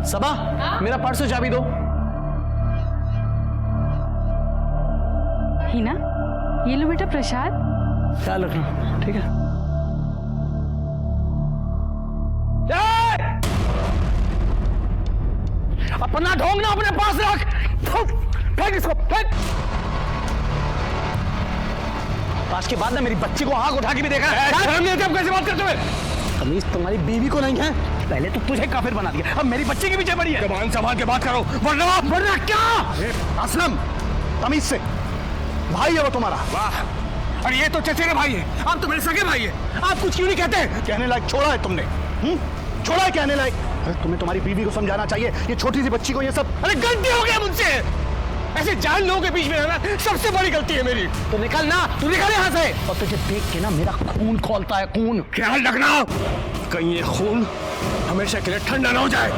सबा मेरा पर्स चाबी दो। हिना, ये लो बेटा प्रसाद। ख्याल रखना, ठीक है। अपना ढोंग ना अपने पास रख, फेंक इसको, फेंक। आज के बाद ना मेरी बच्ची को आग उठा के भी देखा है। शर्म नहीं आती? आप कैसे बात करते हुए? तमीज तुम्हारी बीवी को नहीं है? पहले तो तुझे काफिर बना दिया, अब मेरी बच्ची के पीछे पड़ी है। जबान संभाल के बात करो, वरना क्या? असलम, तमीज से, भाई है वो तुम्हारा। वाह, और ये तो चचेरे भाई है, आप तो मेरे सगे भाई है। आप कुछ क्यों नहीं कहते? कहने लायक छोड़ा है तुमने, छोड़ा है कहने लायक। अरे तुम्हें तुम्हारी बीवी को समझाना चाहिए, ये छोटी सी बच्ची को ये सब। अरे गलती हो गया मुझसे, ऐसे जान लोगों के बीच में रहना सबसे बड़ी गलती है मेरी। तो निकल ना, तू निकल यहाँ से। और तुझे देख के ना मेरा खून खौलता है, खून। ख्याल रखना कहीं ये खून हमेशा के लिए ठंडा ना हो जाए।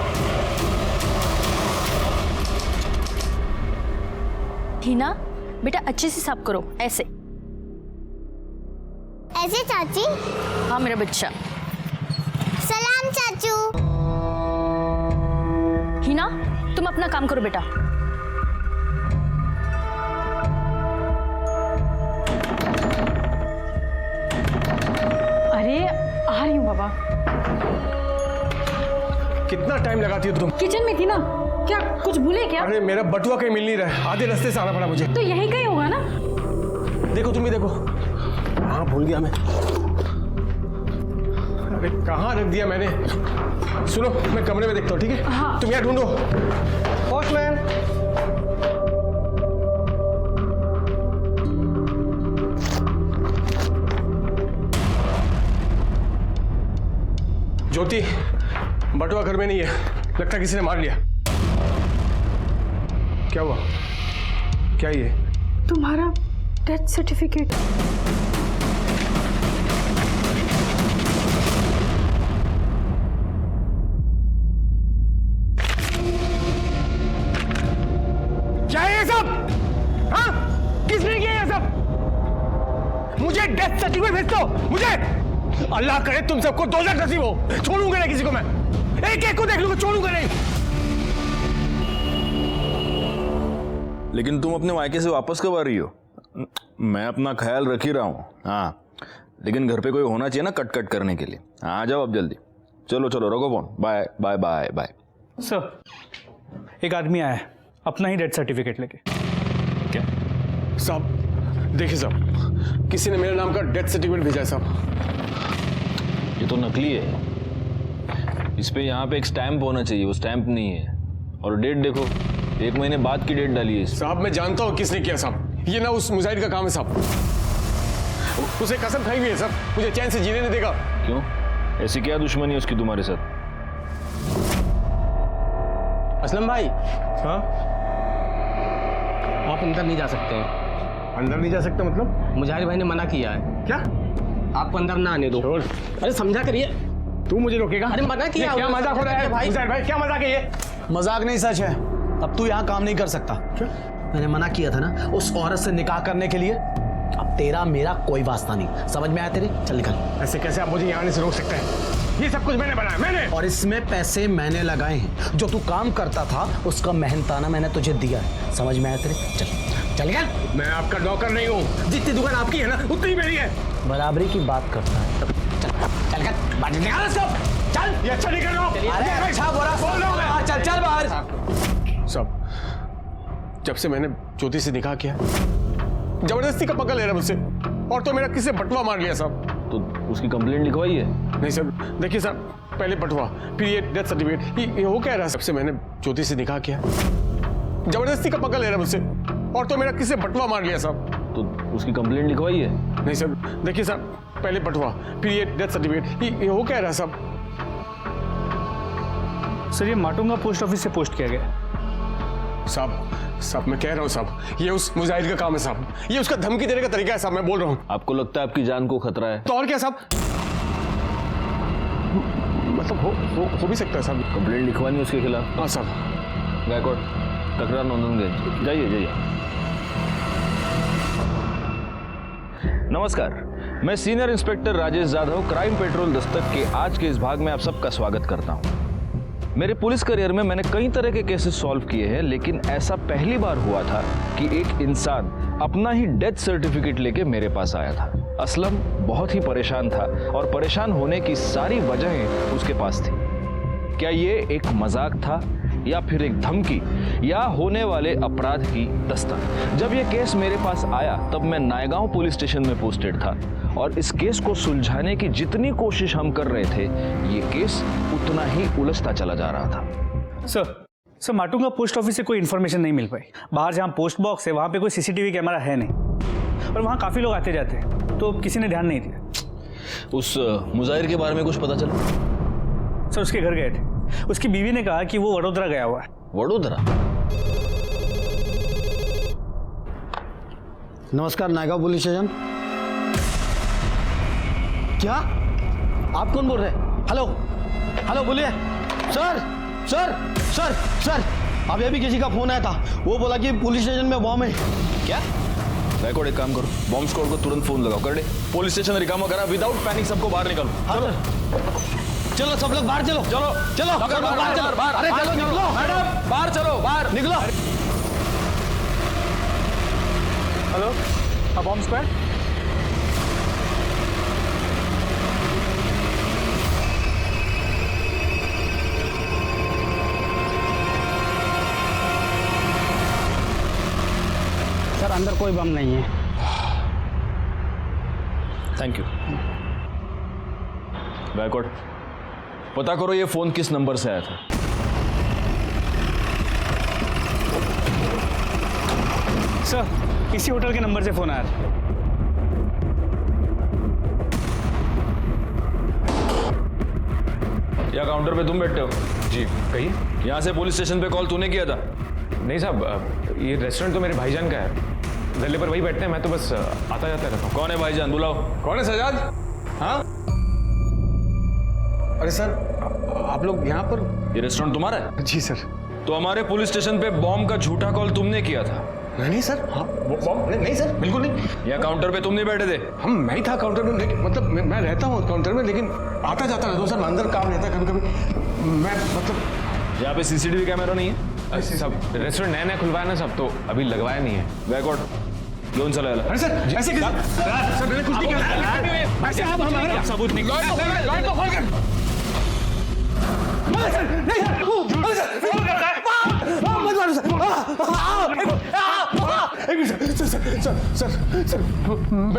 हिना बेटा अच्छे से साफ करो, ऐसे ऐसे चाची। हाँ मेरा बच्चा। सलाम चाचू। हिना तुम अपना काम करो बेटा। अरे आ रही हूँ बाबा। कितना टाइम लगाती हो तुम? किचन में थी ना, क्या कुछ भूले क्या? अरे मेरा बटुआ कहीं मिल नहीं रहा है, आधे रास्ते से आना पड़ा मुझे। तो यही कहीं होगा ना। देखो तुम भी देखो। हाँ भूल गया मैं। अरे कहाँ रख दिया मैंने? सुनो मैं कमरे में देखता हूँ, ठीक है? हाँ। तुम यहाँ ढूंढो। पोस्टमैन। ज्योति, बटुआ घर में नहीं है, लगता किसी ने मार लिया। क्या हुआ? क्या ये? तुम्हारा डेथ सर्टिफिकेट। क्या है ये सब? हाँ? किसने किया ये सब? मुझे डेथ सर्टिफिकेट भेज दो, मुझे। अल्लाह करे तुम सबको दोज़ख नसीब हो। छोड़ूंगा नहीं किसी को मैं, एक एक को देख लूंगा, छोड़ूंगा नहीं। लेकिन तुम अपने मायके से वापस कब आ रही हो? मैं अपना ख्याल रख ही रहा हूँ। हाँ, लेकिन घर पे कोई होना चाहिए ना कट कट करने के लिए। हाँ आ जाओ अब जल्दी। चलो चलो रखो phone. Bye bye bye bye. Sir, एक आदमी आया है अपना ही डेथ सर्टिफिकेट लेके। क्या साहब? देखिए साहब, किसी ने मेरे नाम का डेथ सर्टिफिकेट भेजा है साहब। ये तो नकली है। इस पे यहाँ पे एक स्टैंप होना चाहिए, वो स्टैंप नहीं है। और डेट देखो, 1 महीने बाद की डेट डाली है। साहब मैं जानता हूँ किसने किया साहब, ये ना उस मुजाहिद का काम है साहब। उसे कसम खाई हुई है साहब, मुझे चैन से जीने नहीं देगा। क्यों? ऐसी क्या दुश्मनी है उसकी तुम्हारे साथ? असलम भाई, हाँ? आप अंदर नहीं जा सकते हैं। अंदर नहीं जा सकता मतलब? मुजाहिर भाई ने मना किया है। क्या? आपको अंदर ना आने दो। छोड़। अरे समझा करिए। तू मुझे रोकेगा? अरे मना किया। क्या मजाक हो रहा है भाई? मुजाहिद भाई क्या मजाक है ये? मजाक नहीं, सच है। अब तू यहाँ काम नहीं कर सकता। क्यों? मैंने मना किया था ना उस औरत से निकाह करने के लिए। अब तेरा मेरा कोई वास्ता नहीं, समझ में आया तेरे? चल निकल। ऐसे कैसे आप मुझे यहाँ आने से रोक सकते हैं? ये सब कुछ मैंने बनाया, मैंने। और इसमें पैसे मैंने लगाए हैं। जो तू काम करता था उसका मेहनताना मैंने तुझे दिया है, समझ में आया तेरे? चल चल निकल। मैं आपका नौकर नहीं हूँ, जितनी दुकान आपकी है ना उतनी ही मेरी है। बराबरी की बात करता है। चल चल निकल, बाहर निकाल इसको। चल। ये अच्छा नहीं कर रहा हूँ। अरे साहब बोल रहा हूँ मैं। चल चल बाहर। सब जब से मैंने ज्योति से निकाह किया, जबरदस्ती का पकड़ ले रहा है मुझसे, और तो मेरा किसी बटवा मार लिया साहब। तो उसकी कंप्लेंट लिखवाई है? नहीं सर, देखिए सर, पहले बटवा फिर ये डेथ सर्टिफिकेट, ये हो क्या रहा है? सबसे मैंने ज्योति से निकाह किया, जबरदस्ती का पकड़ ले रहा है मुझसे, और तो मेरा किसी बटवा मार लिया साहब। तो उसकी कंप्लेंट लिखवाई है? नहीं सर, देखिए सर, पहले बटवा फिर ये डेथ सर्टिफिकेट, ये हो क्या रहा है साहब? सर ये माटुंगा पोस्ट ऑफिस से पोस्ट किया गया। साहब मैं कह रहा हूँ साहब, ये उस मुजाहिद का काम है साहब, ये उसका धमकी देने का तरीका है साहब, मैं बोल रहा हूँ। आपको लगता है आपकी जान को खतरा है? तो और क्या साहब, मतलब हो भी सकता है साहब। कंप्लेंट लिखवानी उसके खिलाफ? हाँ साहब। गायकवाड़, तकरार नोंदनगंज, जाइए जाइए। नमस्कार, मैं senior inspector Rajesh Jadhav crime petrol Dastak के आज के इस भाग में आप सबका स्वागत करता हूं। मेरे पुलिस करियर में मैंने कई तरह के केसेस सॉल्व किए हैं, लेकिन ऐसा पहली बार हुआ था कि एक इंसान अपना ही डेथ सर्टिफिकेट लेके मेरे पास आया था। असलम बहुत ही परेशान था और परेशान होने की सारी वजहें उसके पास थी। क्या ये एक मजाक था या फिर एक धमकी या होने वाले अपराध की दस्तक? जब ये केस मेरे पास आया तब मैं नायगांव पुलिस स्टेशन में पोस्टेड था और इस केस को सुलझाने की जितनी कोशिश हम कर रहे थे, ये केस उतना ही उलझता चला जा रहा था। सर माटुंगा पोस्ट ऑफिस से कोई इन्फॉर्मेशन नहीं मिल पाई। बाहर जहाँ पोस्ट बॉक्स है वहाँ पे कोई सीसीटीवी कैमरा है नहीं और वहाँ काफ़ी लोग आते जाते हैं, तो किसी ने ध्यान नहीं दिया। उस मुजाहिर के बारे में कुछ पता चला? सर उसके घर गए थे, उसकी बीवी ने कहा कि वो वडोदरा गया हुआ है। वडोदरा? नमस्कार नायगांव पुलिस स्टेशन। क्या आप कौन बोल रहे हैं? हेलो हेलो बोलिए। सर सर सर सर अभी अभी किसी का फोन आया था, वो बोला कि पुलिस स्टेशन में बॉम्ब है। क्या? बैकवर्ड एक काम करो, बॉम्ब स्क्वाड को तुरंत फोन लगाओ। कर दे, पुलिस स्टेशन रिकामा करा, विदाउट पैनिक सबको बाहर निकालो। हाँ सर। चलो सब लोग बाहर चलो। चलो चलो बाहर चलो। अरे चलो निकलो मैडम, बाहर चलो, बाहर निकलो। Hello bomb squad. सर अंदर कोई बम नहीं है। Thank you. बैकवर्ड पता करो ये फोन किस नंबर से आया था। सर इसी होटल के नंबर से फोन आया था। या काउंटर पे तुम बैठते हो? जी कहिए। यहाँ से पुलिस स्टेशन पे कॉल तूने किया था? नहीं साहब, ये रेस्टोरेंट तो मेरे भाईजान का है, गले पर वही बैठते हैं, मैं तो बस आता जाता रहता हूँ। कौन है भाईजान? बुलाओ। कौन है सजाद? हाँ अरे सर आप लोग यहाँ पर? ये रेस्टोरेंट तुम्हारा है? जी सर। तो हमारे पुलिस स्टेशन पे बॉम्ब का झूठा कॉल तुमने किया था? नहीं सर, हाँ नहीं सर, बिल्कुल नहीं। या काउंटर पे तुम नहीं बैठे थे? हम मैं ही था काउंटर में, लेकिन मतलब मैं रहता हूँ काउंटर में, लेकिन आता जाता रहता हूँ सर, अंदर काम रहता है कभी कभी। मैं मतलब यहाँ पे सीसीटीवी कैमरा नहीं है? सब रेस्टोरेंट नया नया खुलवाया ना सब, तो अभी लगवाया नहीं है। बैकवर्ड लोन चला। अरे सर ऐसे सर मैंने कुछ नहीं किया। ऐसे आप हमारा सबूत निकालो।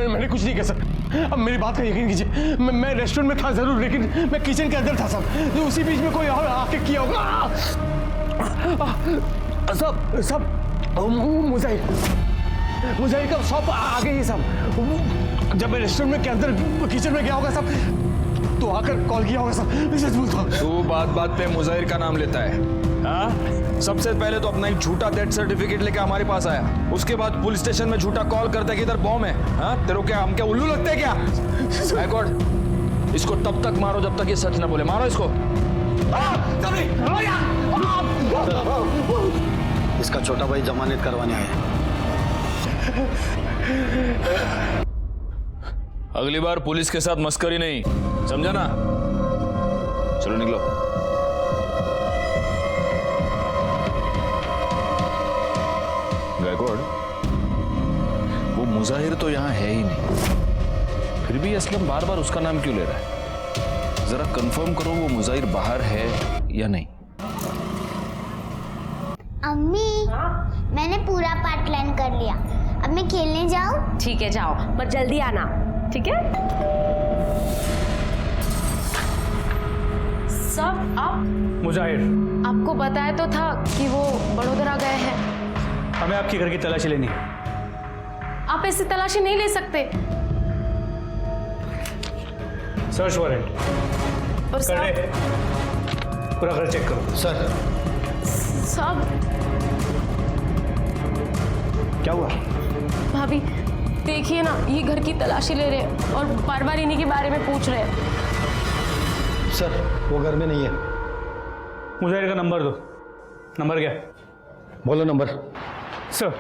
मैंने कुछ नहीं किया सर, अब मेरी बात का यकीन कीजिए। मैं रेस्टोरेंट में था जरूर, लेकिन मैं किचन के अंदर था सर, तो उसी बीच में कोई और आके किया होगा। सब मुजाहिर का शॉप आगे ही सब, जब मैं रेस्टोरेंट में के अंदर किचन में गया होगा सब, तो आकर कॉल किया होगा सब। मैं सच बोलता हूँ। तू बात पे मुजाहिर का नाम लेता है? हाँ, सबसे पहले तो अपना एक झूठा डेथ सर्टिफिकेट लेके हमारे पास आया, उसके बाद पुलिस स्टेशन में झूठा कॉल करता है कि इधर बॉम्ब है। हाँ, तेरे क्या हम क्या उल्लू लगते हैं क्या? बैकवर्ड इसको तब तक मारो जब तक ये सच ना बोले। मारो इसको। इसका छोटा भाई जमानत करवाने आया। अगली बार पुलिस के साथ मस्करी नहीं, समझा ना? चलो निकलो। गायकवाड़, वो मुजाहिर तो यहाँ है ही नहीं, फिर भी असलम बार बार उसका नाम क्यों ले रहा है? जरा कंफर्म करो वो मुजाहिर बाहर है या नहीं। अम्मी मैंने पूरा पार्ट प्लान कर लिया, अब मैं खेलने जाऊँ? ठीक है जाओ, पर जल्दी आना, ठीक है? सब आप मुजाहिर, आपको बताया तो था कि वो वडोदरा गए हैं। हमें आपके घर की तलाशी लेनी है। आप ऐसी तलाशी नहीं ले सकते। सर्च वारंट और कर ले, पूरा घर चेक करो। सर सब क्या हुआ? भाभी देखिए ना, ये घर की तलाशी ले रहे हैं और बार बार इन्हीं के बारे में पूछ रहे हैं। सर वो घर में नहीं है। मुजाहिर का नंबर दो। नंबर क्या? बोलो नंबर। सर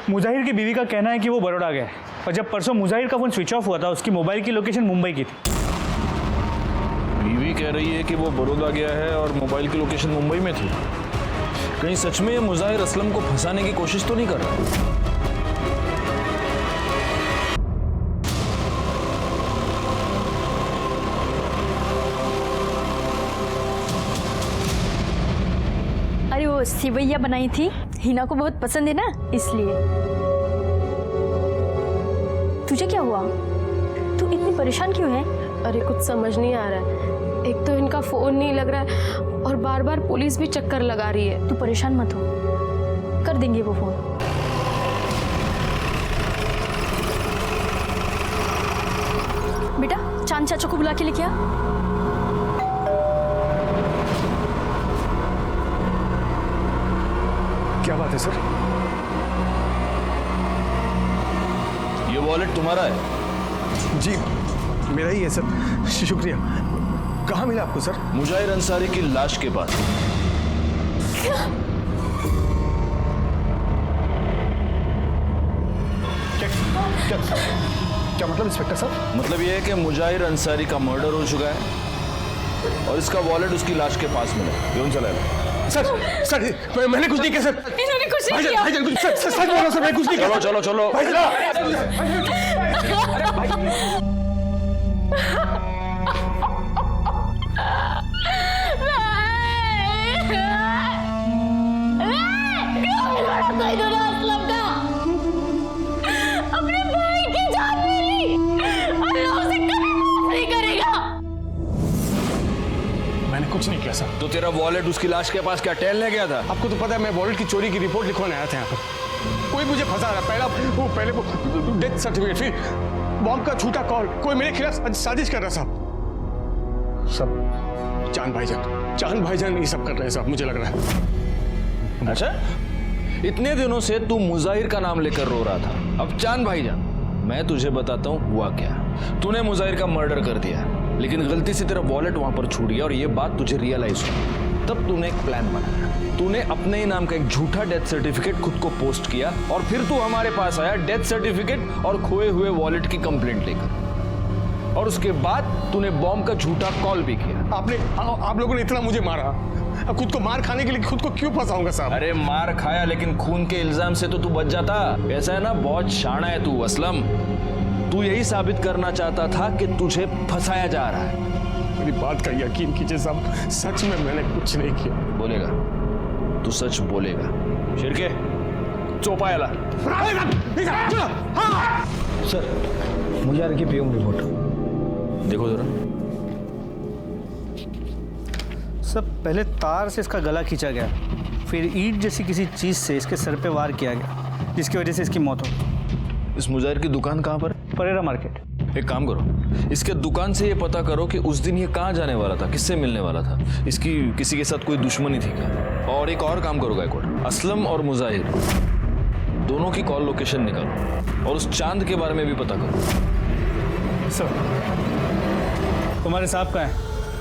मुजाहिर की बीवी का कहना है कि वो बड़ौदा गया है और जब परसों मुजाहिर का फोन स्विच ऑफ हुआ था उसकी मोबाइल की लोकेशन मुंबई की थी। बीवी बीवी कह रही है कि वो बड़ौदा गया है और मोबाइल की लोकेशन मुंबई में थी। कहीं सच में ये मुजाहिर असलम को फंसाने की कोशिश तो नहीं कर रहा? अरे वो सिवैया बनाई थी, हिना को बहुत पसंद है ना, इसलिए। तुझे क्या हुआ? तू इतनी परेशान क्यों है? अरे कुछ समझ नहीं आ रहा है। एक तो इनका फोन नहीं लग रहा है और बार बार पुलिस भी चक्कर लगा रही है। तू परेशान मत हो, कर देंगे वो फोन। बेटा चांद चाचा को बुला के लेके आ। क्या बात है सर? ये वॉलेट तुम्हारा है? जी मेरा ही है सर, शुक्रिया। कहाँ मिला आपको सर? मुजाहिर अंसारी की लाश के पास। क्या मतलब इंस्पेक्टर साहब? मतलब ये है कि मुजाहिर अंसारी का मर्डर हो चुका है और इसका वॉलेट उसकी लाश के पास मिला। क्यों चला है? सर मैंने कुछ नहीं किया सर। इन्होंने कुछ नहीं किया। भाईजान कुछ सच बोलो सर, मैं कुछ नहीं किया। चलो चलो चलो। अपने भाई की जान ले ली, अल्लाह उसे कभी माफ नहीं करेगा। मैंने कुछ नहीं किया सर। तो तेरा वॉलेट उसकी लाश के पास क्या टहलने गया था? आपको तो पता है मैं वॉलेट की चोरी की रिपोर्ट लिखवाने आया था यहाँ पर। कोई मुझे फंसा रहा। पहले वो डेथ सर्टिफिकेट, फिर बॉम्ब का झूठा कॉल, कोई मेरे खिलाफ साजिश कर रहा साहब। सब चांद भाईजान ये सब कर रहे हैं साहब, मुझे लग रहा है। अच्छा, इतने दिनों से तू मुजाहिर का नाम लेकर रो रहा था, अब चांद भाईजान। मैं तुझे बताता हूँ हुआ क्या। तूने मुजाहिर का मर्डर कर दिया, लेकिन गलती से तेरा वॉलेट वहां पर छूट गया और ये बात तुझे रियलाइज हुई। तब तूने एक प्लान बनाया। तूने अपने ही नाम का एक झूठा डेथ सर्टिफिकेट खुद को पोस्ट किया और फिर तू हमारे पास आया डेथ सर्टिफिकेट और खोए हुए वॉलेट की कंप्लेंट लेकर। और उसके बाद तूने बॉम्ब का झूठा कॉल भी किया। आप लोगों ने इतना मुझे मारा, अब खुद को मार खाने के लिए खुद को क्यों फंसाऊंगा साहब? अरे मार खाया, लेकिन खून के इल्जाम से तो तू बच जाता। ऐसा है ना, बहुत शाना है तू असलम। तू यही साबित करना चाहता था कि तुझे फंसाया जा रहा है। मेरी बात का यकीन कीजिए साहब, सच में मैंने कुछ नहीं किया। बोलेगा, तू सच बोलेगा। शिरके चौपायाला। सर मुझे की पीएम रिपोर्ट देखो जरा। सब पहले तार से इसका गला खींचा गया, फिर ईंट जैसी किसी चीज से इसके सर पे वार किया गया, जिसकी वजह से इसकी मौत हो गई। इस मुजाहिर की दुकान कहाँ पर? परेरा मार्केट। एक काम करो, इसके दुकान से ये पता करो कि उस दिन ये कहाँ जाने वाला था, किससे मिलने वाला था, इसकी किसी के साथ कोई दुश्मनी थी क्या। और एक और काम करो गायकवाड़, असलम और मुजाहिर दोनों की कॉल लोकेशन निकालो और उस चांद के बारे में भी पता करो। सर तुम्हारे साहब का है?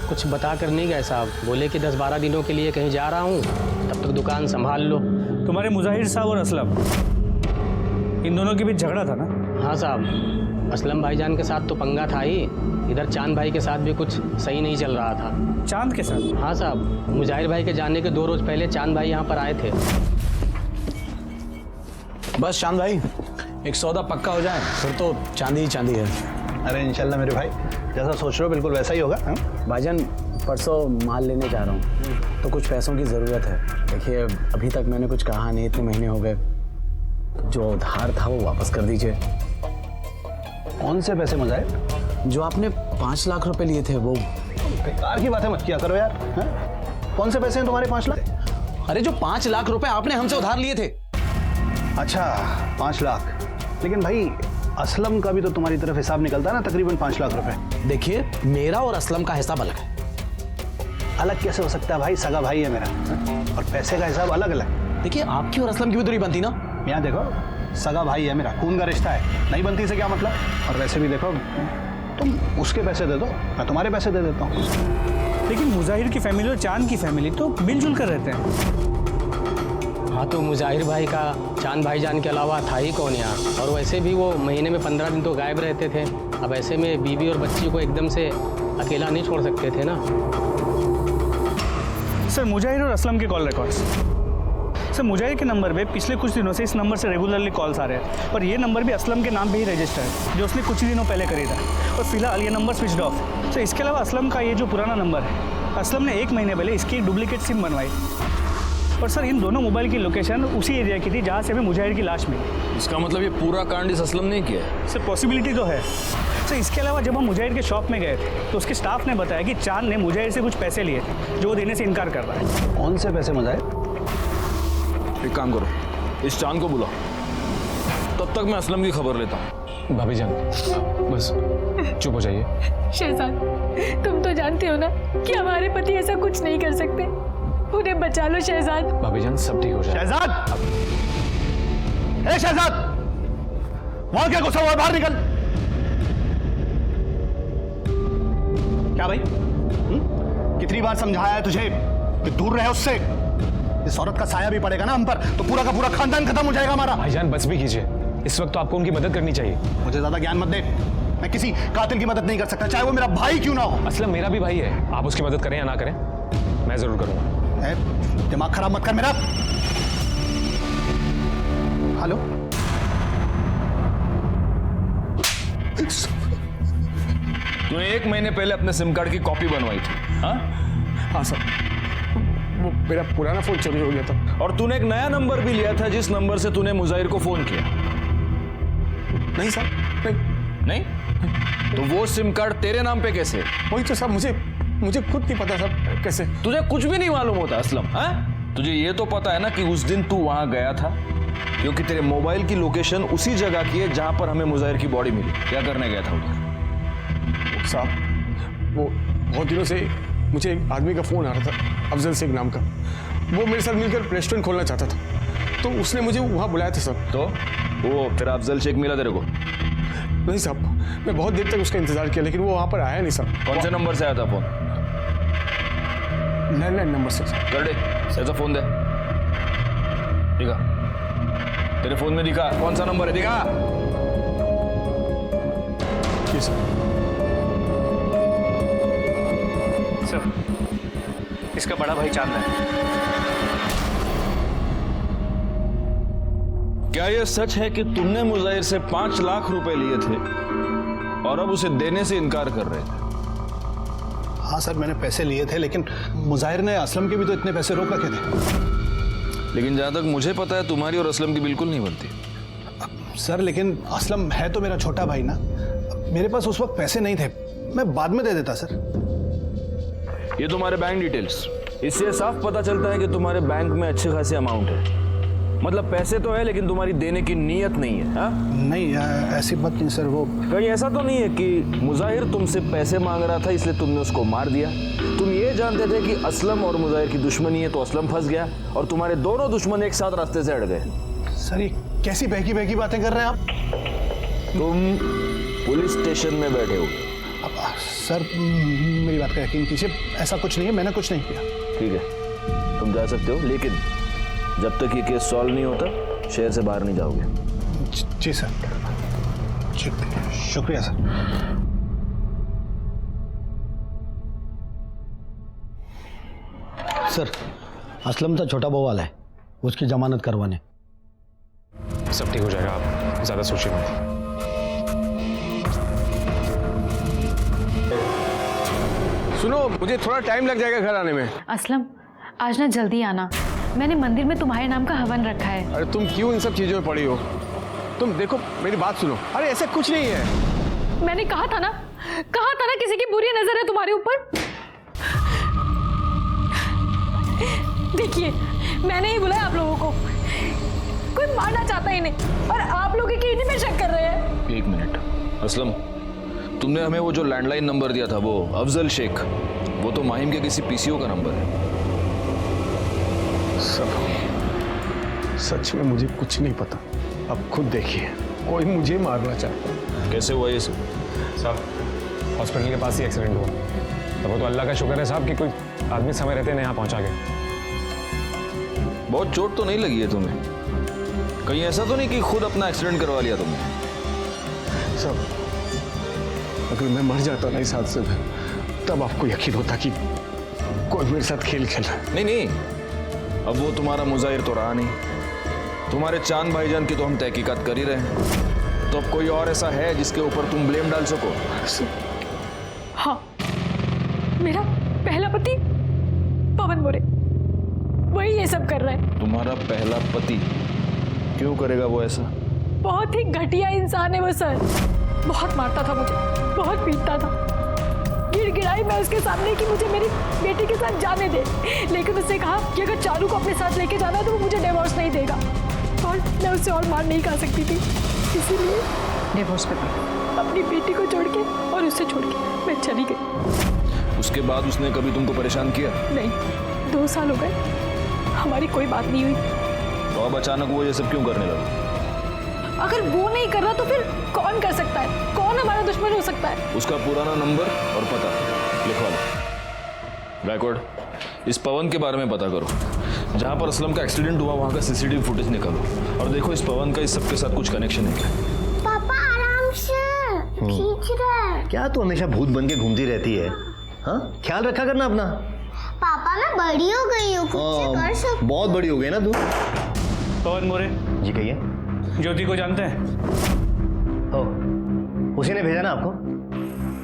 कुछ बता कर नहीं गए साहब, बोले कि 10-12 दिनों के लिए कहीं जा रहा हूँ, तब तक दुकान संभाल लो। तुम्हारे मुजाहिर साहब और असलम, इन दोनों के बीच झगड़ा था ना? हाँ साहब, असलम भाईजान के साथ तो पंगा था ही, इधर चांद भाई के साथ भी कुछ सही नहीं चल रहा था। चांद के साथ? हाँ साहब, मुजाहिर भाई के जाने के 2 रोज पहले चांद भाई यहाँ पर आए थे। बस चांद भाई, एक सौदा पक्का हो जाए फिर तो चांदी ही चांदी है। अरे इंशाल्लाह मेरे भाई, जैसा सोच रहे हो बिल्कुल वैसा ही होगा। भाईजान परसों माल लेने जा रहा हूँ, तो कुछ पैसों की ज़रूरत है। देखिए अभी तक मैंने कुछ कहा नहीं, इतने महीने हो गए, जो उधार था वो वापस कर दीजिए। कौन से पैसे मुजाहिर? जो आपने 5 लाख रुपए लिए थे वो। बेकार की बातें मत किया करो यार। हा? कौन से पैसे हैं तुम्हारे 5 लाख? अरे जो 5 लाख रुपए आपने हमसे उधार लिए थे। अच्छा 5 लाख, लेकिन भाई असलम का भी तो तुम्हारी तरफ हिसाब निकलता है ना, तकरीबन 5 लाख रुपए। देखिए मेरा और असलम का हिसाब अलग है। अलग कैसे हो सकता है भाई, सगा भाई है मेरा, और पैसे का हिसाब अलग अलग। देखिए आपकी और असलम की भी तो नहीं बनती ना। यहाँ देखो, सगा भाई है मेरा, खून का रिश्ता है, नहीं बनती से क्या मतलब। और वैसे भी देखो, तुम उसके पैसे दे दो, मैं तुम्हारे पैसे दे देता हूँ। लेकिन मुजाहिर की फैमिली और चांद की फैमिली तो मिलजुल कर रहते हैं। हाँ तो मुजाहिर भाई का चांद भाईजान के अलावा था ही कौन यहाँ, और वैसे भी वो महीने में 15 दिन तो गायब रहते थे। अब ऐसे में बीवी और बच्ची को एकदम से अकेला नहीं छोड़ सकते थे ना। सर मुजाहिर और असलम के कॉल रिकॉर्ड्स। सर मुजाहिर के नंबर पे पिछले कुछ दिनों से इस नंबर से रेगुलरली कॉल्स आ रहे हैं और ये नंबर भी असलम के नाम पे ही रजिस्टर है जो उसने कुछ ही दिनों पहले करी था और फिलहाल ये नंबर स्विच्ड ऑफ। सर इसके अलावा असलम का ये जो पुराना नंबर है, असलम ने 1 महीने पहले इसकी डुप्लीकेट सिम बनवाई और सर इन दोनों मोबाइल की लोकेशन उसी एरिया की थी जहाँ से हमें मुजाहिर की लाश मिली। इसका मतलब ये पूरा कांड इस असलम ने किया है? सर पॉसिबिलिटी तो है। सर इसके अलावा जब हम मुजाहिर के शॉप में गए थे तो उसके स्टाफ ने बताया कि चांद ने मुजाहिर से कुछ पैसे लिए थे जो वो देने से इनकार कर रहा है। कौन से पैसे मुजाहिर? एक काम करो, इस चांद को बुलाओ, तब तक मैं असलम की खबर लेता हूँ। भाभी जान बस चुप हो जाइए। शहजाद तुम तो जानते हो ना कि हमारे पति ऐसा कुछ नहीं कर सकते, उन्हें बचा लो शहजाद। भाभी जान सब ठीक हो जाए। शहजाद, ए शहजाद, वहां क्या गुस्सा हुआ? बाहर निकल। क्या भाई? कितनी बार समझाया है तुझे कि दूर रहे उससे? इस औरत का साया भी पड़ेगा ना हम पर तो पूरा का पूरा खानदान खत्म हो जाएगा हमारा। भाईजान बस भी कीजिए, इस वक्त तो आपको उनकी मदद करनी चाहिए। मुझे ज्यादा ज्ञान मत दे, मैं किसी कातिल की मदद नहीं कर सकता, चाहे वो मेरा भाई क्यों ना हो। असलम मेरा भी भाई है, आप उसकी मदद करें या ना करें मैं जरूर करूंगा। दिमाग खराब मत कर मेरा। हेलो, तूने 1 महीने पहले अपने सिम कार्ड की कॉपी बनवाई थी? हाँ सर, वो मेरा पुराना फोन चोरी हो गया था। और तूने एक नया नंबर भी लिया था जिस नंबर से तूने मुजाहिर को फोन किया? नहीं सर, नहीं? तो वो सिम कार्ड तेरे नाम पे कैसे? वही तो सर, मुझे खुद नहीं पता सर कैसे। तुझे कुछ भी नहीं मालूम होता असलम? हाँ, तुझे ये तो पता है ना कि उस दिन तू वहां गया था क्योंकि तेरे मोबाइल की लोकेशन उसी जगह की है जहां पर हमें मुजाहिर की बॉडी मिली। क्या करने गया था उधर? साहब वो बहुत दिनों से मुझे एक आदमी का फोन आ रहा था, अफजल शेख नाम का। वो मेरे साथ मिलकर रेस्टोरेंट खोलना चाहता था, तो उसने मुझे वहाँ बुलाया था सर। तो वो तेरा अफजल शेख मिला तेरे को? नहीं साहब, मैं बहुत देर तक उसका इंतजार किया लेकिन वो वहाँ पर आया नहीं सर। कौन से नंबर से आया था फोन? लैंडलाइन नंबर से। कर दे, ऐसा फोन दे। दिखा, तेरे फोन में दिखा कौन सा नंबर है, दिखा। जी सर। सर इसका बड़ा भाई चांद है। क्या यह सच है कि तुमने मुजाहिर से 5 लाख रुपए लिए थे और अब उसे देने से इनकार कर रहे थे? हाँ सर, मैंने पैसे लिए थे लेकिन मुजाहिर ने असलम के भी तो इतने पैसे रोक रखे थे। लेकिन जहां तक मुझे पता है तुम्हारी और असलम की बिल्कुल नहीं बनती। सर लेकिन असलम है तो मेरा छोटा भाई ना, मेरे पास उस वक्त पैसे नहीं थे, मैं बाद में दे देता सर। ये तुम्हारे बैंक डिटेल्स, इससे साफ पता चलता है कि तुम्हारे बैंक में अच्छे खासे अमाउंट है। मतलब पैसे तो है लेकिन तुम्हारी देने की नीयत नहीं है। हा? नहीं ऐसी बात नहीं सर। वो कहीं ऐसा तो नहीं है कि मुजाहिर तुमसे पैसे मांग रहा था इसलिए तुमने उसको मार दिया? तुम ये जानते थे कि असलम और मुजाहिर की दुश्मनी है तो असलम फंस गया और तुम्हारे दोनों दुश्मन एक साथ रास्ते से हट गए। सर ये कैसी बहकी बहकी बातें कर रहे हैं आप? तुम पुलिस स्टेशन में बैठे हो। सर मेरी बात का यकीन कीजिए, ऐसा कुछ नहीं है, मैंने कुछ नहीं किया। ठीक है, तुम जा सकते हो लेकिन जब तक ये केस सॉल्व नहीं होता शहर से बाहर नहीं जाओगे। जी सर, शुक्रिया सर। सर असलम तो छोटा बहू वाला है, उसकी जमानत करवाने। सब ठीक हो जाएगा, आप ज्यादा सोचिए मत। सुनो, मुझे थोड़ा टाइम लग जाएगा घर आने में। असलम आज ना जल्दी आना, मैंने मंदिर में तुम्हारे नाम का हवन रखा है। अरे तुम क्यों इन सब चीजों में पड़ी हो? तुम देखो मेरी बात सुनो। अरे ऐसा कुछ नहीं है। मैंने कहा था ना किसी की बुरी नजर है तुम्हारे ऊपर। देखिए मैंने ही बुलाया आप लोगों को, कोई मारना चाहता ही नहीं और आप लोग की इन्हीं में शक कर रहे हैं। 1 मिनट असलम, तुमने हमें वो जो लैंडलाइन नंबर दिया था वो अफजल शेख, वो तो माहिम के किसी पीसीओ का नंबर है। सच में मुझे कुछ नहीं पता। अब खुद देखिए, कोई मुझे मारना चाहता है। कैसे हुआ ये सब? साहब हॉस्पिटल के पास ही एक्सीडेंट हुआ, तो वो तो अल्लाह का शुक्र है साहब कि कोई आदमी समय रहते यहाँ पहुंचा गया। बहुत चोट तो नहीं लगी है तुम्हें? कहीं ऐसा तो नहीं कि खुद अपना एक्सीडेंट करवा लिया तुमने? सब अगर मैं मर जाता ना इस हादसे में तब आपको यकीन होता कि कोई मेरे साथ खेल खेल रहा है। नहीं नहीं, अब वो तुम्हारा मुजाहिर तो रहा नहीं। तुम्हारे चांद भाईजान की तो हम तहकीकात कर ही रहे हैं। तो अब कोई और ऐसा है जिसके ऊपर तुम ब्लेम डाल सको? हाँ, मेरा पहला पति पवन मोरे, वही ये सब कर रहा है। तुम्हारा पहला पति? क्यों करेगा वो ऐसा? बहुत ही घटिया इंसान है वो सर। बहुत मारता था मुझे, बहुत पीटता था। गिड़गिड़ाई मैं उसके सामने कि मुझे मेरी बेटी के साथ जाने दे, लेकिन उसने कहा कि अगर चारू को अपने साथ लेके जाना है तो वो मुझे डिवोर्स नहीं देगा, और मैं उससे और मार नहीं खा सकती थी, इसीलिए डिवोर्स पेपर अपनी बेटी को छोड़ के और उससे छोड़ के मैं चली गई। उसके बाद उसने कभी तुमको परेशान किया? नहीं, 2 साल हो गए, हमारी कोई बात नहीं हुई। तो अब अचानक वो ये सब क्यों करने लगा? अगर वो नहीं कर रहा तो फिर कौन कर सकता है? कौन हमारा दुश्मन हो सकता है? उसका पुराना नंबर और पता लिखवा लो। गायकवाड़, इस पवन के बारे में पता करो। जहां पर असलम का एक्सीडेंट हुआ वहां का सीसीटीवी फुटेज निकालो और देखो इस पवन का इस सबके साथ कुछ कनेक्शन है क्या। पापा आराम से, खींच रहा है। क्या तू हमेशा भूत बन के घूमती रहती है? हाँ, ख्याल रखा करना अपना। पापा मैं बड़ी हो गई हूँ, खुद से कर सकती। बहुत बड़ी हो गई ना तू। पवन मोरे जी कहिए। ज्योति को जानते हैं? उसी ने भेजा ना आपको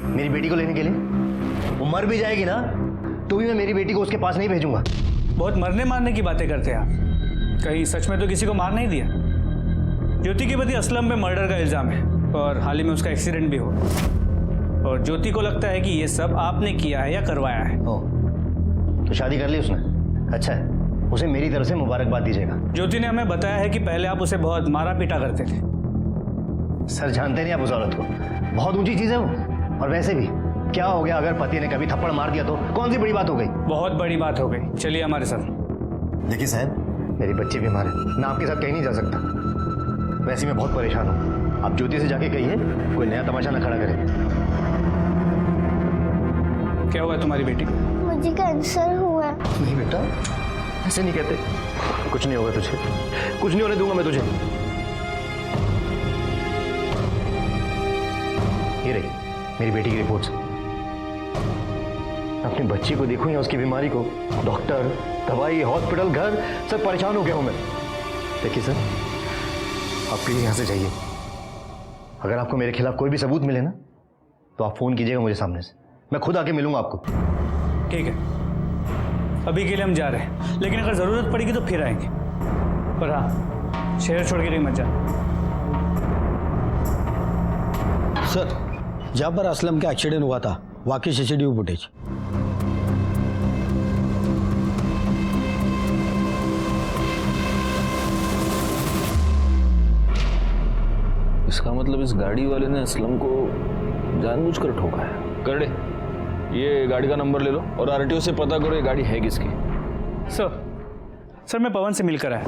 मेरी बेटी को लेने के लिए? वो मर भी जाएगी ना तो भी मैं मेरी बेटी को उसके पास नहीं भेजूंगा। बहुत मरने मारने की बातें करते हैं आप। कहीं सच में तो किसी को मार नहीं दिया? ज्योति के प्रति असलम पे मर्डर का इल्जाम है और हाल ही में उसका एक्सीडेंट भी हुआ, और ज्योति को लगता है कि ये सब आपने किया है या करवाया है। तो शादी कर ली उसने? अच्छा है, उसे मेरी तरफ से मुबारकबाद दीजिएगा। ज्योति ने हमें बताया है कि पहले आप उसे बहुत मारा पीटा करते थे। सर जानते नहीं आप उस औरत को, बहुत ऊंची चीज है वो। और वैसे भी क्या हो गया अगर पति ने कभी थप्पड़ मार दिया तो कौन सी बड़ी बात हो गई? बहुत बड़ी बात हो गई। चलिए हमारे साथ। देखिए साहब, मेरी बच्ची बीमार है, मैं आपके साथ कहीं नहीं जा सकता। वैसे मैं बहुत परेशान हूँ, आप ज्योति से जाके कहिए कोई नया तमाशा ना खड़ा करे। क्या हुआ तुम्हारी बेटी को? मुझे कैंसर हुआ है। नहीं बेटा, ऐसे नहीं कहते। कुछ नहीं होगा तुझे, कुछ नहीं होने दूंगा मैं तुझे। ये रही मेरी बेटी की रिपोर्ट्स। अपनी बच्ची को देखूं या उसकी बीमारी को, डॉक्टर, दवाई, हॉस्पिटल, घर, सब परेशान हो गया हूं मैं। देखिए सर, आप प्लीज यहां से जाइए। अगर आपको मेरे खिलाफ कोई भी सबूत मिले ना तो आप फोन कीजिएगा मुझे सामने से, मैं खुद आके मिलूंगा आपको। ठीक है, अभी के लिए हम जा रहे हैं, लेकिन अगर जरूरत पड़ेगी तो फिर आएंगे। पर हाँ, शहर छोड़ के नहीं मत जाना। सर, जहां पर असलम का एक्सीडेंट हुआ था वहां की सीसीटीवी फुटेज। इसका मतलब इस गाड़ी वाले ने असलम को जानबूझकर ठोका है। करड़े, ये गाड़ी का नंबर ले लो और आरटीओ से पता करो ये गाड़ी है किसकी। सर मैं पवन से मिलकर आया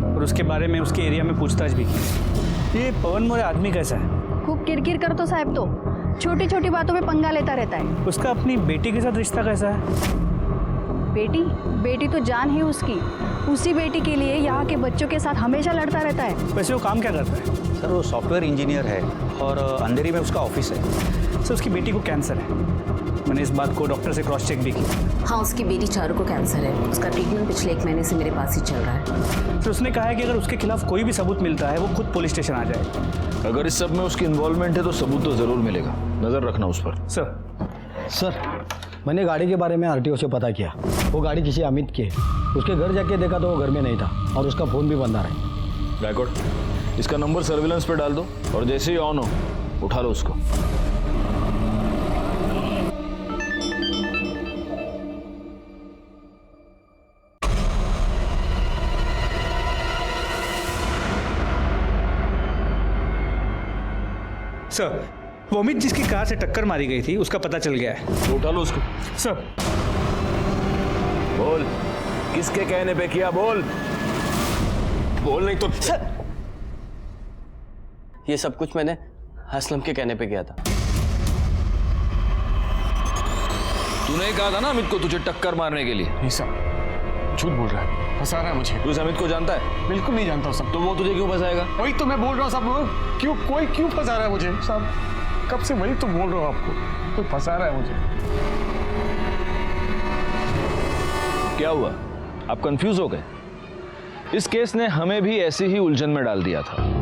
और उसके बारे में उसके एरिया में पूछताछ भी की। ये पवन मोरे आदमी कैसा है? खूब किरकिर कर तो साहब, तो छोटी छोटी बातों में पंगा लेता रहता है। उसका अपनी बेटी के साथ रिश्ता कैसा है? बेटी तो जान है उसकी। उसी बेटी के लिए यहाँ के बच्चों के साथ हमेशा लड़ता रहता है। वैसे वो काम क्या करता है? सर वो सॉफ्टवेयर इंजीनियर है और अंधेरी में उसका ऑफिस है। सर उसकी बेटी को कैंसर है, मैंने इस बात को डॉक्टर से क्रॉस चेक भी किया। हाँ, उसकी बेटी चारू को कैंसर है। उसका ट्रीटमेंट पिछले 1 महीने से मेरे पास ही चल रहा है। तो उसने कहा है कि अगर उसके खिलाफ कोई भी सबूत मिलता है वो खुद पुलिस स्टेशन आ जाए। अगर इस सब में उसकी इन्वॉल्वमेंट है तो सबूत तो जरूर मिलेगा, नजर रखना उस पर। सर, मैंने गाड़ी के बारे में आरटीओ से पता किया। वो गाड़ी किसी अमित की है। उसके घर जाके देखा तो वो घर में नहीं था और उसका फोन भी बंद आ रहा है। गायकवाड़, इसका नंबर सर्विलेंस पे डाल दो और जैसे ही ऑन हो उठा लो उसको। सर, वो अमित जिसकी कार से टक्कर मारी गई थी उसका पता चल गया है। तो उठा लो उसको। सर। बोल, किसके कहने पे किया? बोल नहीं तो। सर, ये सब कुछ मैंने असलम के कहने पे किया था। तूने कहा था ना अमित को तुझे टक्कर मारने के लिए? नहीं साहब, झूठ बोल रहा है, फंसा रहा है मुझे। तू इस अमित को जानता है? बिल्कुल नहीं जानता साहब। तो वो तुझे क्यों फंसाएगा? वही तो मैं बोल रहा हूँ साहब, कोई क्यों फंसा रहा है मुझे साहब? कब से वही तो बोल रहा हूँ आपको, कोई फंसा रहा है मुझे। क्या हुआ, आप कंफ्यूज हो गए? इस केस ने हमें भी ऐसी ही उलझन में डाल दिया था।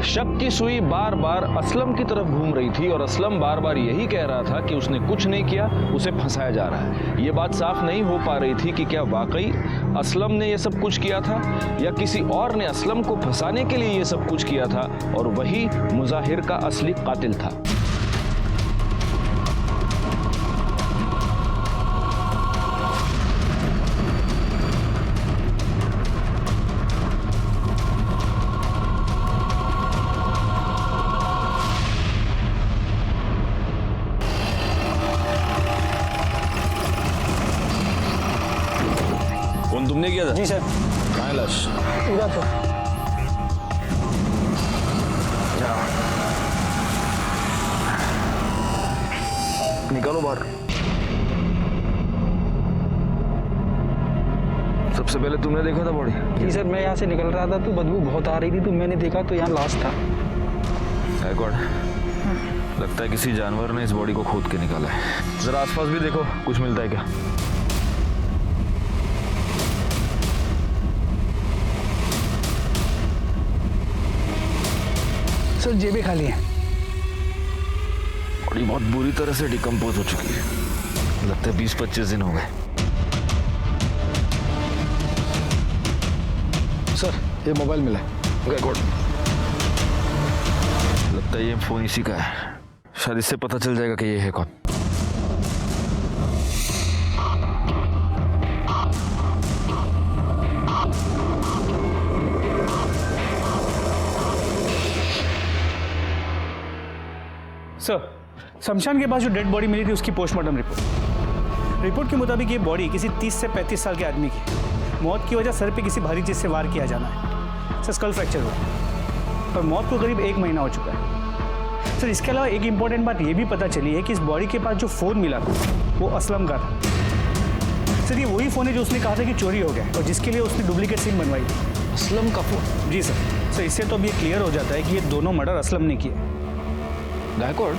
शक की सुई बार बार असलम की तरफ घूम रही थी और असलम बार बार यही कह रहा था कि उसने कुछ नहीं किया, उसे फंसाया जा रहा है। ये बात साफ नहीं हो पा रही थी कि क्या वाकई असलम ने ये सब कुछ किया था या किसी और ने असलम को फंसाने के लिए ये सब कुछ किया था और वही मुजाहिर का असली कातिल था। तुमने किया था? जी सर। कहाँ है लाश? इधर तो। निकालो बाहर। सबसे पहले तुमने देखा था बॉडी? जी सर, मैं यहाँ से निकल रहा था तो बदबू बहुत आ रही थी तो मैंने देखा तो यहाँ लाश था। लगता है किसी जानवर ने इस बॉडी को खोद के निकाला है। जरा आसपास भी देखो, कुछ मिलता है क्या? सर जेबें खाली हैं। बॉडी बहुत बुरी तरह से डिकम्पोज हो चुकी है। लगता है 20-25 दिन हो गए। सर ये मोबाइल मिला है। लगता है ये फोन इसी का है। शायद इससे पता चल जाएगा कि ये है कौन। सर, शमशान के पास जो डेड बॉडी मिली थी उसकी पोस्टमार्टम रिपोर्ट के मुताबिक ये बॉडी किसी 30 से 35 साल के आदमी की मौत की वजह सर पे किसी भारी चीज से वार किया जाना है। सर स्कल फ्रैक्चर हुआ और मौत को करीब 1 महीना हो चुका है। सर इसके अलावा एक इंपॉर्टेंट बात ये भी पता चली है कि इस बॉडी के पास जो फ़ोन मिला था वो असलम का था। सर ये वही फ़ोन है जो उसने कहा था कि चोरी हो गया और जिसके लिए उसने डुप्लीकेट सिम बनवाई थी। असलम का फ़ोन? जी सर। इससे तो अब ये क्लियर हो जाता है कि ये दोनों मर्डर असलम ने किए। गायकवाड़,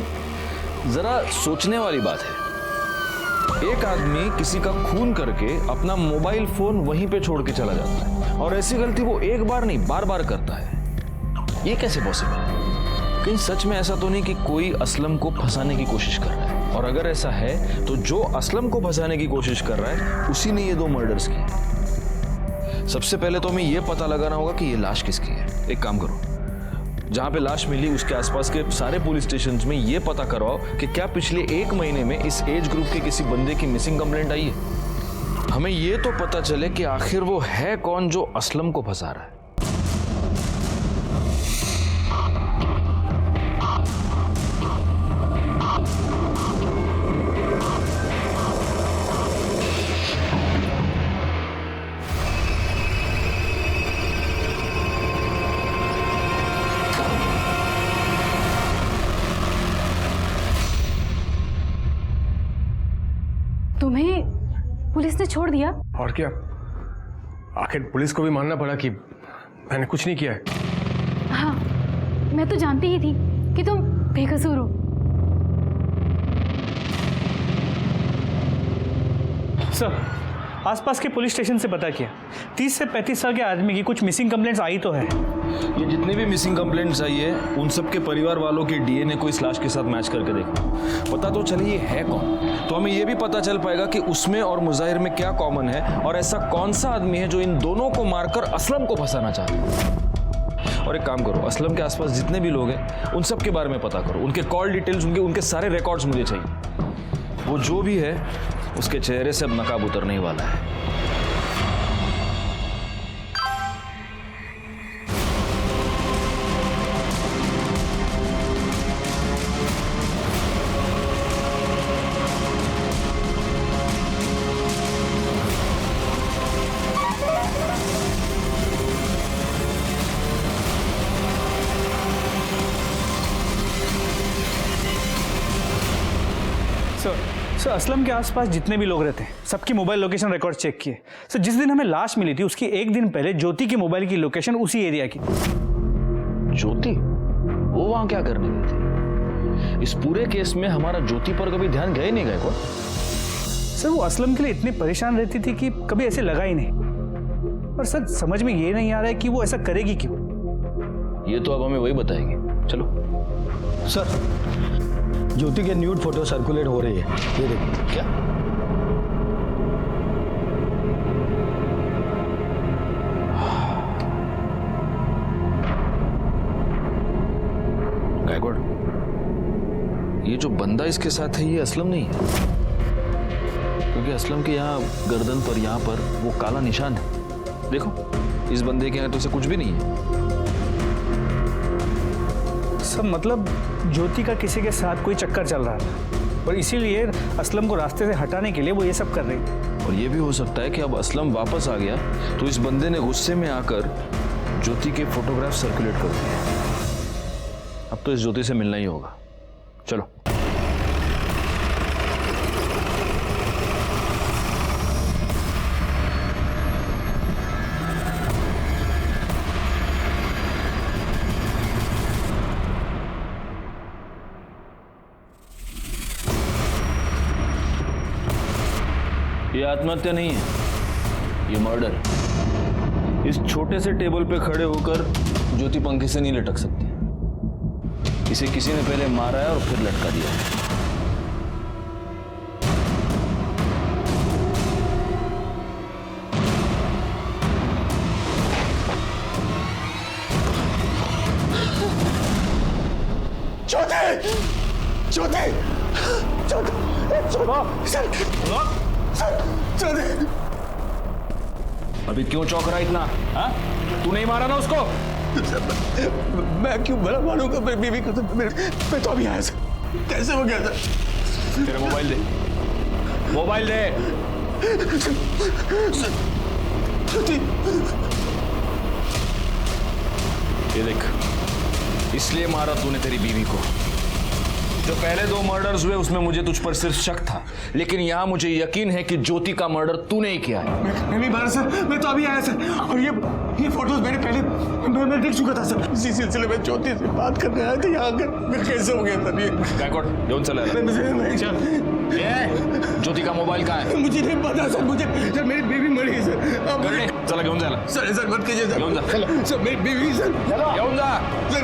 जरा सोचने वाली बात है। एक आदमी किसी का खून करके अपना मोबाइल फोन वहीं पे छोड़ के चला जाता है और ऐसी गलती वो एक बार नहीं बार बार करता है। ये कैसे पॉसिबल है? कहीं सच में ऐसा तो नहीं कि कोई असलम को फंसाने की कोशिश कर रहा है? और अगर ऐसा है तो जो असलम को फंसाने की कोशिश कर रहा है उसी ने ये 2 मर्डर्स किए। सबसे पहले तो हमें ये पता लगाना होगा कि ये लाश किसकी है। एक काम करो, जहां पे लाश मिली उसके आसपास के सारे पुलिस स्टेशंस में ये पता करवाओ कि क्या पिछले 1 महीने में इस एज ग्रुप के किसी बंदे की मिसिंग कंप्लेंट आई है। हमें ये तो पता चले कि आखिर वो है कौन जो असलम को फंसा रहा है। तुम्हें पुलिस ने छोड़ दिया? और क्या, आखिर पुलिस को भी मानना पड़ा कि मैंने कुछ नहीं किया है। हाँ, मैं तो जानती ही थी कि तुम बेकसूर हो। सर, आसपास के पुलिस स्टेशन से पता किया 30 से 35 साल के आदमी की कुछ मिसिंग कंप्लेंट्स आई तो है। ये जितने भी मिसिंग कंप्लेंट्स आई है उन सब के परिवार वालों के डीएनए को इस लाश के साथ मैच करके देखो, पता तो चले ये है कौन। तो हमें ये भी पता चल पाएगा कि उसमें और मुजाहिर में क्या कॉमन है और ऐसा कौन सा आदमी है जो इन दोनों को मारकर असलम को फंसाना चाहता है। और एक काम करो, असलम के आसपास जितने भी लोग हैं उन सब के बारे में पता करो, उनके कॉल डिटेल्स, उनके सारे रिकॉर्ड्स मुझे चाहिए। वो जो भी है उसके चेहरे से अब नकाब उतरने वाला है। सर, असलम के आसपास जितने भी लोग रहते हैं सबकी मोबाइल लोकेशन रिकॉर्ड चेक किए। सर जिस दिन हमें लाश मिली थी उसकी 1 दिन पहले ज्योति की मोबाइल की लोकेशन उसी एरिया की। ज्योति? वो वहां क्या करने गई थी? इस पूरे केस में हमारा ज्योति पर कभी ध्यान गए नहीं गए को? सर वो असलम के लिए इतनी परेशान रहती थी कि कभी ऐसे लगा ही नहीं। और सर समझ में ये नहीं आ रहा है कि वो ऐसा करेगी क्यों। ये तो अब हमें वही बताएगी। चलो। सर, ज्योति के न्यूड फोटो सर्कुलेट हो रही है, ये देखो। क्या? गायकवाड़, ये जो बंदा इसके साथ है ये असलम नहीं है, क्योंकि असलम के यहाँ गर्दन पर, यहाँ पर वो काला निशान है। देखो, इस बंदे के यहाँ तो से कुछ भी नहीं है। सब मतलब ज्योति का किसी के साथ कोई चक्कर चल रहा था और इसीलिए असलम को रास्ते से हटाने के लिए वो ये सब कर रही थी। और ये भी हो सकता है कि अब असलम वापस आ गया तो इस बंदे ने गुस्से में आकर ज्योति के फोटोग्राफ सर्कुलेट कर दिए। अब तो इस ज्योति से मिलना ही होगा। चलो। ये आत्महत्या नहीं है, ये मर्डर है। इस छोटे से टेबल पे खड़े होकर ज्योति पंखे से नहीं लटक सकती। इसे किसी ने पहले मारा है और फिर लटका दिया है। ज्योति! ज्योति! अभी क्यों चौंक रहा इतना? हाँ? तू नहीं मारा ना उसको? मैं क्यों भला मारूंगा मेरी बीवी को? मैं तो अभी आया था। कैसे हो गया था? तेरा मोबाइल दे, मोबाइल दे। ये देख, इसलिए मारा तूने तेरी बीवी को। जो पहले 2 मर्डर्स हुए उसमें मुझे तुझ पर सिर्फ शक था, लेकिन यहां मुझे यकीन है कि ज्योति का मर्डर तूने ही किया है। मैं नहीं मारा सर, मैं तो अभी आया सर। और ये फोटोज मैंने पहले मैं देख चुका था सर। इसी सिलसिले में ज्योति से बात करने आया था यहाँ आकर। कैसे हो गया सर ये? गायकवाड़, कौन चला रहा है? ज्योति का मोबाइल कहाँ है? मुझे नहीं पता सर। मुझे सर मेरी बीवी मरी है सर। चला क्यों चला? सर ऐसा मत कीजिए सर। सर मेरी बीवी सर। क्यों जा?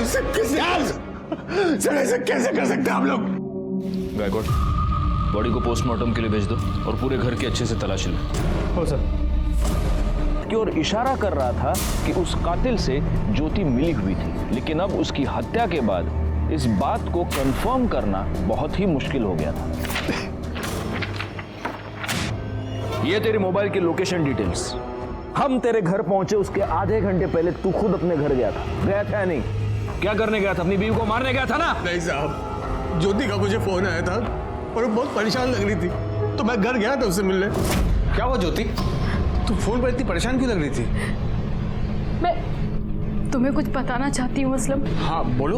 सर कैसे? सर ऐसा कैसे कर सकते हैं आप लोग? गायकवाड़, बॉडी को पोस्टमार्टम के लिए भेज दो और पूरे घर की अच्छे से तलाशी लो। हो सर। की ओर इशारा कर रहा था कि उस कातिल से ज्योति मिली हुई थी, लेकिन अब उसकी हत्या के बाद इस बात को कंफर्म करना बहुत ही मुश्किल हो गया था। ये तेरे मोबाइल की लोकेशन डिटेल्स। हम तेरे घर पहुंचे उसके आधे घंटे पहले तू खुद अपने घर गया था या नहीं? क्या करने गया था? अपनी बीवी को मारने गया था ना? नहीं साहब, ज्योति का मुझे फोन आया था और वो बहुत परेशान लग रही थी तो मैं घर गया था उससे मिलने। क्या हुआ ज्योति? तू फोन पर इतनी परेशान क्यों लग रही थी? मैं तुम्हें कुछ बताना चाहती हूँ असलम। हाँ बोलो।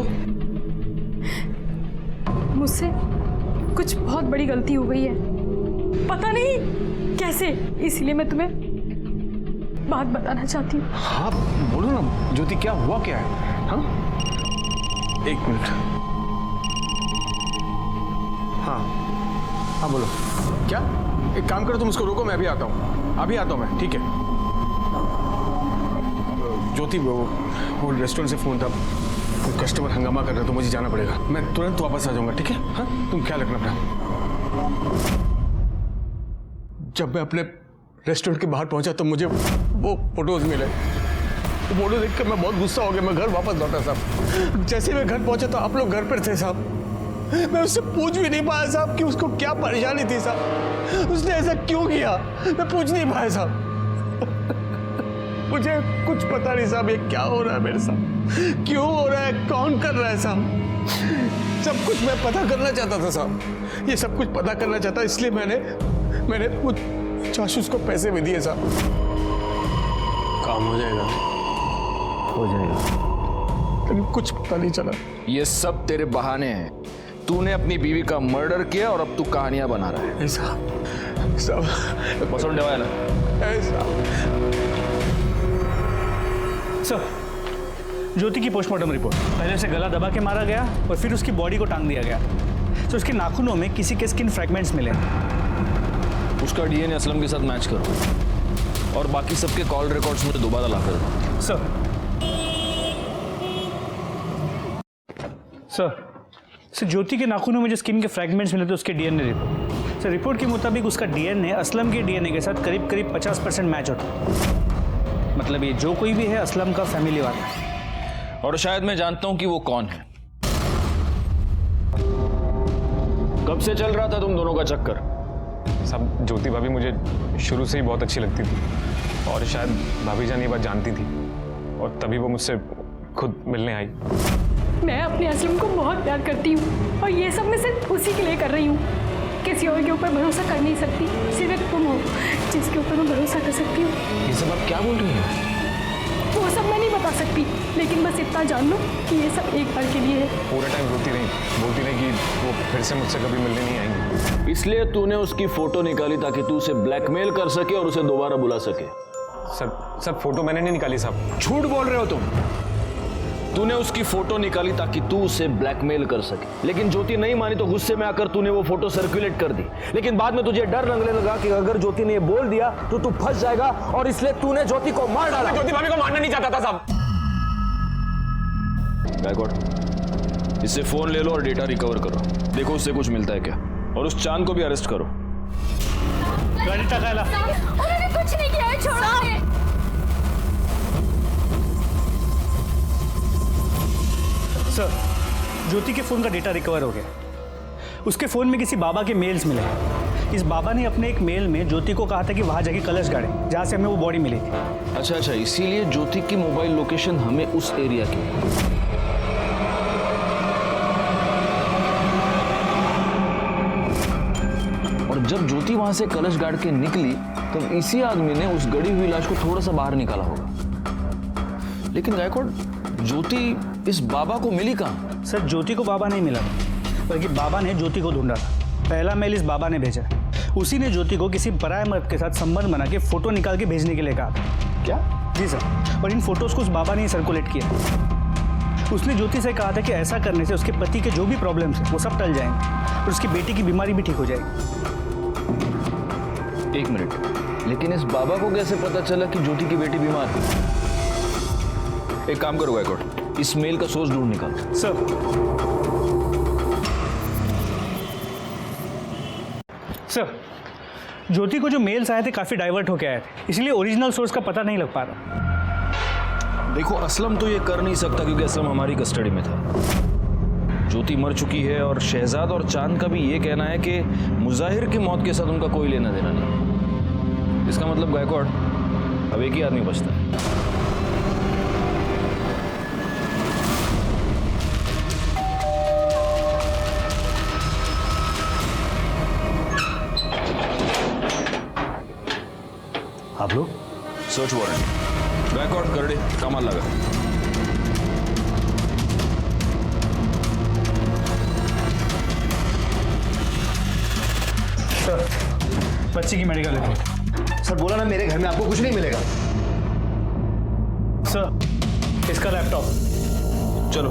मुझसे कुछ बहुत बड़ी गलती हो गई है, पता नहीं कैसे, इसलिए मैं तुम्हें बात बताना चाहती हूँ। हाँ बोलो ना ज्योति, क्या हुआ क्या है? हाँ 1 मिनट। हाँ बोलो। क्या? एक काम करो, तुम उसको रोको, मैं अभी आता हूँ मैं। ठीक है ज्योति, वो रेस्टोरेंट से फोन था, कोई कस्टमर हंगामा कर रहा है तो मुझे जाना पड़ेगा। मैं तुरंत वापस आ जाऊंगा, ठीक है? हाँ तुम ख्याल रखना अपना। जब मैं अपने रेस्टोरेंट के बाहर पहुंचा तो मुझे वो फोटोज मिले। वो फोटो देखकर मैं बहुत गुस्सा हो गया। मैं घर वापस लौटा साहब। जैसे मैं घर पहुंचा तो आप लोग घर पर थे साहब। मैं उससे पूछ भी नहीं पाया साहब कि उसको क्या परेशानी थी साहब, उसने ऐसा क्यों किया, मैं पूछ नहीं पाया साहब। मुझे कुछ पता नहीं साहब ये क्या हो रहा है मेरे साथ, क्यों हो रहा है, कौन कर रहा है साहब। सब कुछ मैं पता करना चाहता था साहब, ये सब कुछ पता करना चाहता, इसलिए मैंने कुछ जासूस को पैसे भी दिए साहब। काम हो जाएगा लेकिन कुछ पता नहीं चला। ये सब तेरे बहाने हैं। तूने अपनी बीवी का मर्डर किया और अब तू कहानियां बना रहा है। पसंद सर ज्योति की पोस्टमार्टम रिपोर्ट। पहले उसे गला दबा के मारा गया और फिर उसकी बॉडी को टांग दिया गया। तो उसके नाखूनों में किसी के स्किन फ्रैगमेंट्स मिले। उसका डीएनए असलम के साथ मैच करो और बाकी सबके कॉल रिकॉर्ड्स मुझे दोबारा ला कर दो। सर ज्योति के नाखूनों में जो स्किन के फ्रैगमेंट्स मिले थे उसके डीएनए रिपोर्ट। सर रिपोर्ट के मुताबिक उसका डीएनए असलम के डीएनए के साथ करीब करीब 50% मैच होता है। मतलब ये जो कोई भी है असलम का फैमिली वाला है। और शायद मैं जानता हूं कि वो कौन है। कब से चल रहा था तुम दोनों का चक्कर? सब ज्योति भाभी मुझे शुरू से ही बहुत अच्छी लगती थी और शायद भाभी जान ये बात जानती थी और तभी वो मुझसे खुद मिलने आई। मैं अपने असलम को बहुत प्यार करती हूँ और ये सब मैं सिर्फ उसी के लिए कर रही हूँ। किसी और के ऊपर भरोसा कर नहीं सकती, सिर्फ एक तुम हो जिसके ऊपर मैं भरोसा कर सकती हूँ। ये सब आप क्या बोल रही हैं? वो सब मैं नहीं बता सकती, लेकिन बस इतना जान लो कि ये सब एक बार के लिए है। पूरे टाइम रोती रही, बोलती रही कि वो फिर से मुझसे कभी मिलने नहीं आएंगी। इसलिए तूने उसकी फोटो निकाली ताकि तू उसे ब्लैकमेल कर सके और उसे दोबारा बुला सके। सर फोटो मैंने नहीं निकाली साहब। झूठ बोल रहे हो तुम। तूने उसकी फोटो निकाली ताकि तू उसे ब्लैकमेल कर सके, लेकिन ज्योति नहीं मानी तो गुस्से में आकर तूने वो फोटो सर्कुलेट कर दी। लेकिन बाद में तुझे डर लगने लगा कि अगर ज्योति ने ये बोल दिया तो तू फंस जाएगा और इसलिए तूने ज्योति को मार डाला। ज्योति भाभी को मारना नहीं चाहता था साहब। बैकवर्ड, इससे फोन ले लो और डेटा रिकवर करो। देखो उससे कुछ मिलता है क्या, और उस चांद को भी अरेस्ट करो। उन्होंने कुछ नहीं किया है, छोड़ो। सर ज्योति के फ़ोन का डेटा रिकवर हो गया। उसके फ़ोन में किसी बाबा के मेल्स मिले। इस बाबा ने अपने एक मेल में ज्योति को कहा था कि वहाँ जाके कलश गाड़े जहाँ से हमें वो बॉडी मिली थी। अच्छा, इसीलिए ज्योति की मोबाइल लोकेशन हमें उस एरिया की। और जब ज्योति वहाँ से कलश गाड़ के निकली तब इसी आदमी ने उस गड़ी हुई लाश को थोड़ा सा बाहर निकाला होगा। लेकिन गायकवाड़, ज्योति इस बाबा को मिली कहाँ? सर ज्योति को बाबा नहीं मिला, बल्कि बाबा ने ज्योति को ढूंढा था। पहला मेल इस बाबा ने भेजा। उसी ने ज्योति को किसी पराये मर्द के साथ संबंध बना के फोटो निकाल के भेजने के लिए कहा था। क्या? जी सर। और इन फोटोज को उस बाबा ने सर्कुलेट किया। उसने ज्योति से कहा था कि ऐसा करने से उसके पति के जो भी प्रॉब्लम्स हैं वो सब टल जाएंगे और उसकी बेटी की बीमारी भी ठीक हो जाएगी। एक मिनट, लेकिन इस बाबा को कैसे पता चला कि ज्योति की बेटी बीमार है? एक काम करो गायकवाड़, इस मेल का सोर्स ढूंढ निकालो। सर ज्योति को जो मेल्स आए थे काफी डाइवर्ट होके आए थे, इसलिए ओरिजिनल सोर्स का पता नहीं लग पा रहा। देखो, असलम तो ये कर नहीं सकता क्योंकि असलम हमारी कस्टडी में था। ज्योति मर चुकी है और शहजाद और चांद का भी ये कहना है कि मुजाहिर की मौत के साथ उनका कोई लेना देना नहीं। इसका मतलब गायकवाड़ अब एक ही आदमी बचता है। आप लोग? सर्च वारंट गायकवाड़ कर दे, कमाल लगा। सर बच्ची की मेडिकल रिपोर्ट। सर बोला ना मेरे घर में आपको कुछ नहीं मिलेगा। सर इसका लैपटॉप। चलो,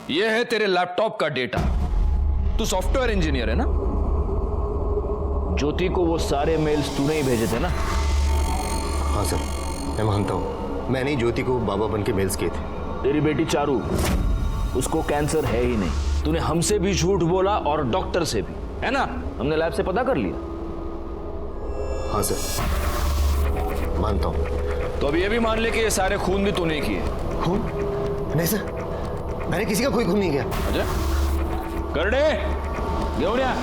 ये है तेरे लैपटॉप का डेटा। तू सॉफ्टवेयर इंजीनियर है ना? ज्योति को वो सारे मेल्स तूने ही भेजे थे ना? हाँ सर, मैं मानता हूँ मैंने ही ज्योति को बाबा बन के मेल्स किए थे। तेरी बेटी चारू, उसको कैंसर है ही नहीं। तूने हमसे भी झूठ बोला और डॉक्टर से भी, है ना? हमने लैब से पता कर लिया। हाँ सर, मानता हूँ। तो अब ये भी मान ले कि ये सारे खून भी तूने किए। खून? नहीं सर, मैंने किसी का कोई खून नहीं किया। अच्छा, कर दे, घेऊन या।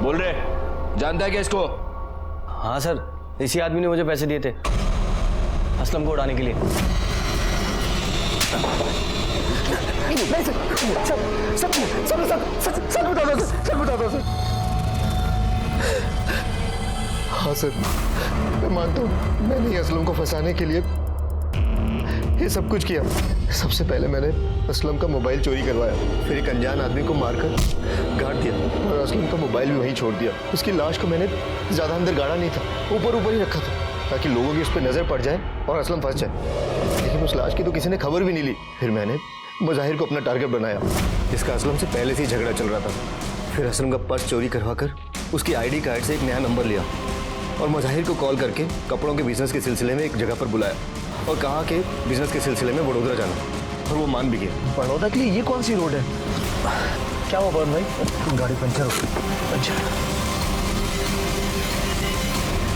बोल रहे, जानता है क्या इसको? हाँ सर, इसी आदमी ने मुझे पैसे दिए थे असलम को उड़ाने के लिए। नहीं सर, सच बता दो सर। हाँ सर, मैं मानता हूँ मैंने असलम को फंसाने के लिए ये सब कुछ किया। सबसे पहले मैंने असलम का मोबाइल चोरी करवाया, फिर एक अनजान आदमी को मारकर गाड़ दिया और असलम का मोबाइल भी वहीं छोड़ दिया। उसकी लाश को मैंने ज़्यादा अंदर गाड़ा नहीं था, ऊपर ही रखा था। ताकि लोगों की उस पर नजर पड़ जाए और असलम फंस जाए। लेकिन उस लाश की तो किसी ने खबर भी नहीं ली। फिर मैंने मुजाहिर को अपना टारगेट बनाया, जिसका असलम से पहले से ही झगड़ा चल रहा था। फिर असलम का पर्स चोरी करवा कर उसकी आईडी कार्ड से एक नया नंबर लिया और मुजाहिर को कॉल करके कपड़ों के बिजनेस के सिलसिले में एक जगह पर बुलाया और कहा कि बिजनेस के सिलसिले में वडोदरा जाना, और वो मान भी गया। बड़ौदा के लिए ये कौन सी रोड है? क्या हुआ पवन भाई? गाड़ी पंचर हो गई। अच्छा,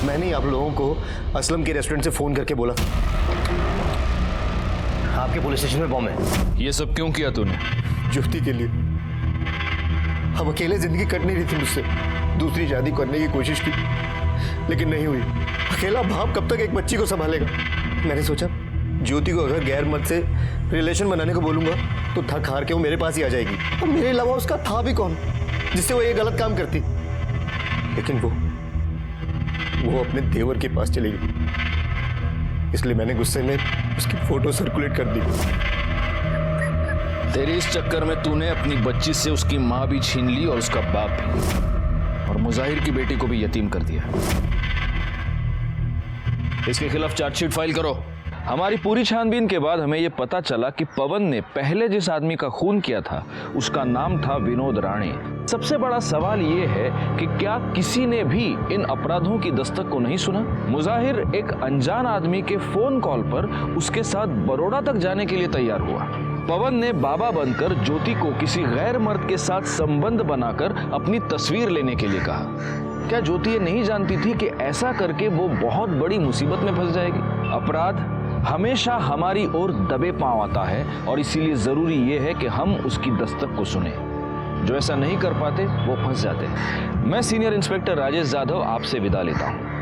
मैंने आप लोगों को असलम के रेस्टोरेंट से फोन करके बोला आपके पुलिस स्टेशन में बॉम्ब है। ये सब क्यों किया तूने? ज्योति के लिए। अब अकेले जिंदगी कट नहीं रही थी मुझसे। दूसरी शादी करने की कोशिश की लेकिन नहीं हुई। अकेला बाप कब तक एक बच्ची को संभालेगा? मैंने सोचा ज्योति को अगर गैर मर्द से रिलेशन बनाने को बोलूंगा तो थक हार के वो मेरे पास ही आ जाएगी, और मेरे अलावा उसका था भी कौन जिससे वो ये गलत काम करती। लेकिन वो अपने देवर के पास चली गई, इसलिए मैंने गुस्से में उसकी फोटो सर्कुलेट कर दी। तेरे इस चक्कर में तूने अपनी बच्ची से उसकी माँ भी छीन ली और उसका बाप भी, और मुजाहिर की बेटी को भी यतीम कर दिया। इसके खिलाफ चार्जशीट फाइल करो। हमारी पूरी छानबीन के बाद हमें यह पता चला कि पवन ने पहले जिस आदमी का खून किया था उसका नाम था विनोद राणे। सबसे बड़ा सवाल यह है कि क्या किसी ने भी इन अपराधों की दस्तक को नहीं सुना? मुजाहिर एक अनजान आदमी के फोन कॉल पर उसके साथ बड़ौदा तक जाने के लिए तैयार हुआ। पवन ने बाबा बनकर ज्योति को किसी गैर मर्द के साथ संबंध बनाकर अपनी तस्वीर लेने के लिए कहा। क्या ज्योति ये नहीं जानती थी कि ऐसा करके वो बहुत बड़ी मुसीबत में फंस जाएगी? अपराध हमेशा हमारी ओर दबे पांव आता है और इसीलिए जरूरी यह है कि हम उसकी दस्तक को सुने। जो ऐसा नहीं कर पाते वो फंस जाते हैं। मैं सीनियर इंस्पेक्टर राजेश जाधव आपसे विदा लेता हूं।